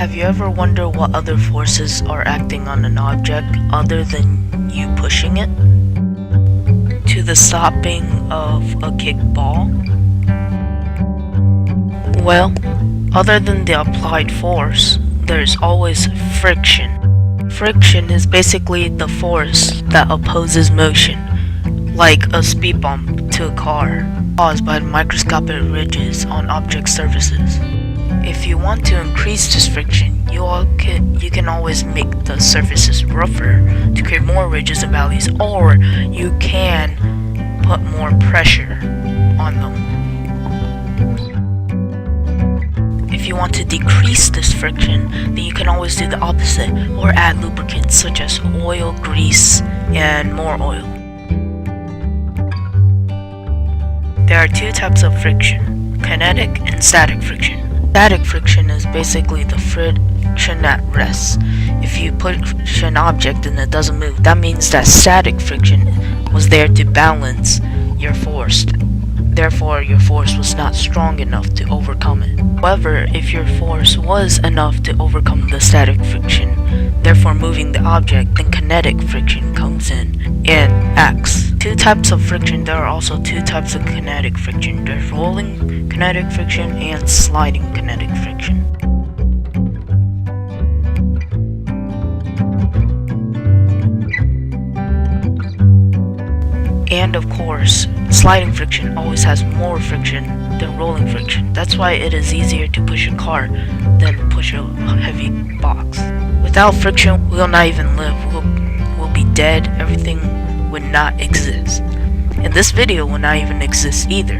Have you ever wondered what other forces are acting on an object other than you pushing it? To the stopping of a kicked ball? Well, other than the applied force, there's always friction. Friction is basically the force that opposes motion, like a speed bump to a car, caused by the microscopic ridges on object surfaces. If you want to increase this friction, you can always make the surfaces rougher to create more ridges and valleys, or you can put more pressure on them. If you want to decrease this friction, then you can always do the opposite, or add lubricants such as oil, grease, and more oil. There are two types of friction: kinetic and static friction. Static friction is basically the friction at rest. If you push an object and it doesn't move, that means that static friction was there to balance your force. Therefore, your force was not strong enough to overcome it. However, if your force was enough to overcome the static friction, therefore moving the object, then kinetic friction comes in and acts. Two types of friction. There are also two types of kinetic friction. There's rolling kinetic friction and sliding kinetic friction. And of course, sliding friction always has more friction than rolling friction. That's why it is easier to push a car than push a heavy box. Without friction, we'll not even live. We'll be dead. Everything would not exist. And this video will not even exist either.